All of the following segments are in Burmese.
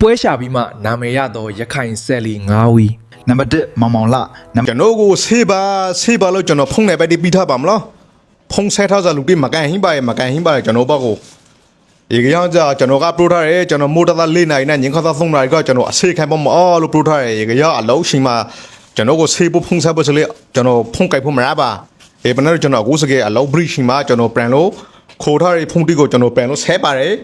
ပွဲရှာပြီးမှနာမည်ရတော့ရခိုင်ဆက်လီ9ဝီ နံပါတ်1မောင်မောင်လနံပါတ် ကျွန်တော်ကိုဆေးပါလို့ကျွန်တော်ဖုန်းနဲ့ပဲတိပြီးထားပါမလားဖုန်းဆက်ထားစားလူတိမကန်ဟင်းပါရဲ့မကန်ဟင်းပါရဲ့ကျွန်တော်ဘောက်ကိုရေကြောင်ကြကျွန်တော်ကပရိုထားတယ်ကျွန်တော်မိုးတသား၄နိုင်နဲ့ညင်ခါသား၃နိုင်ကကျွန်တော်အဆေးခိုင်ပေါ်မအော်လို့ပရိုထားတယ်ရေကြောင်အလုံးရှင်မှာကျွန်တော်ကိုဆေးဖို့ဖုန်းဆက်ဖို့ဆိုလေကျွန်တော်ဖုန်းကြိုက်ဖို့မရပါအေးဘယ်နဲ့ကျွန်တော်အခုစကေအလုံးဘရစ်ရှင်မှာကျွန်တော်ပြန်လို့ခိုးထားတဲ့ဖုန်းတိကိုကျွန်တော်ပြန်လို့ဆဲပါတယ်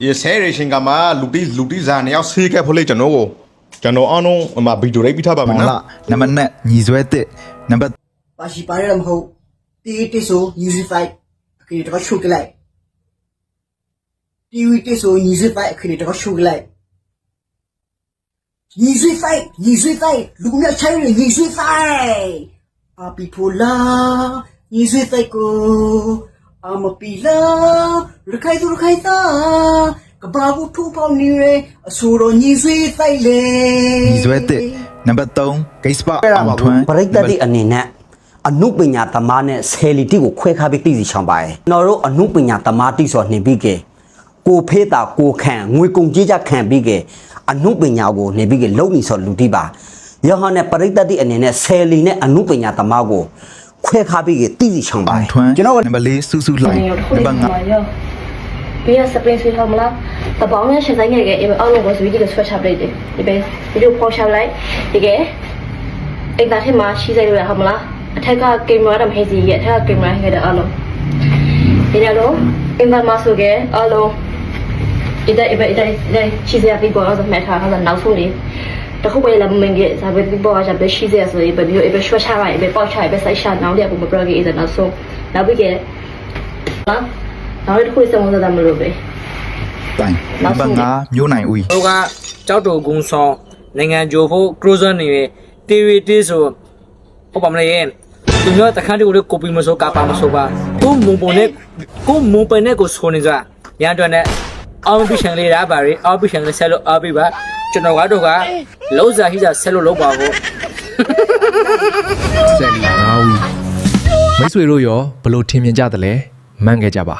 ရေဆဲရရှင်ကမှလူတိဇာနှစ်ယောက်ဆေးခဲ့ဖို့လေကျွန်တော်ကိုကျွန်တော်အားလုံးဗီဒီယိုရိုက်ပြီးထားပါမယ် မောင်လ နော် နံပါတ်2ညီဆွဲတစ်နံပါတ် ပါရှိပါရမဟုတ်တီဆို Unify အခရီးတော့ရှုပ်လိုက်တီဆို Unify အခရီးတော့ရှုပ်လိုက် Unify လူမျိုးချိုင်းရ Unify အပီဖိုလာ Unify ကိုအမပီလာရခိုင်တာကဘာဘူးထူပေါင်းနေရအဆိုတော် Unify လေ ညီဆွဲတစ်နံပါတ်3ဂိတ်စပါအောင်ထွန်း ပရိသတ်တိအနေနဲ့အနုပညာသမားနဲ့ဆယ်လီတိကိုခွဲခါပြီးတည်စီချောင်းပါတယ်ကျွန်တော်တို့အနုပညာသမားတိဆိုနေပြီးကကိုဖေးတာကိုခံငွေကုန်ကြီးကြခံပြီးကအနုပညာကိုနေပြီးကလုံနေဆိုလူတိပါရဟန်းနဲ့ပရိသတ်တိအနေနဲ့ဆယ်လီနဲ့အနုပညာသမားကိုခွဲခါပြီးကတည်စီချောင်းပါ အောင်ထွန်းကျွန်တော်နံပါတ်4စုစုလှိုင်နံပါတ်5 别是本水好么啦，他帮我现在那个，因为奥龙我是这个出差不来的，这边这就跑下来，这个，那天嘛西在路好么啦，他个给我们黑子也，他给我们黑的奥龙，人家喽，那嘛说个奥龙，一代西在那边过，我就买他，他是闹出的。แต่เขาไปแล้วมันเงี้ยจะไปบอกว่าจะไปชี้เสียส่วนไปบิวไปช่วยชาไปป้อนชาไปใส่ชาน้ำเดียวผมบอกว่าอีแต่น้ำส้มแล้วไปเงี้ยนะနောက်တစ်ခုစံဝန်စားမလို့ပဲ တိုင်နံပါတ်5မျိုးနိုင်ဦး ဟိုကကြောက်တော်ကုန်းဆောင်နိုင်ငံဂျိုဖို့ကရိုဇန်နေတီရီတီဆိုဟုတ်ပါမလဲသူမျိုးတခါတည်းကိုကိုပီမဆိုကပါမဆိုပါကိုမုံပုံနဲ့ကိုဆိုနေကြရန်တွန်နဲ့အော်ပီရှန်လေးရပါရီအော်ပီရှန်လေးဆက်လို့အားပေးပါကျွန်တော်ကတော့ကလုံးစားဟိစားဆက်လို့လုပ်ပါဖို့ ဆက်လီ9ဝီမိတ်ဆွေတို့ရောဘလို့ထင်မြင်ကြသလဲမှန်းခဲ့ကြပါ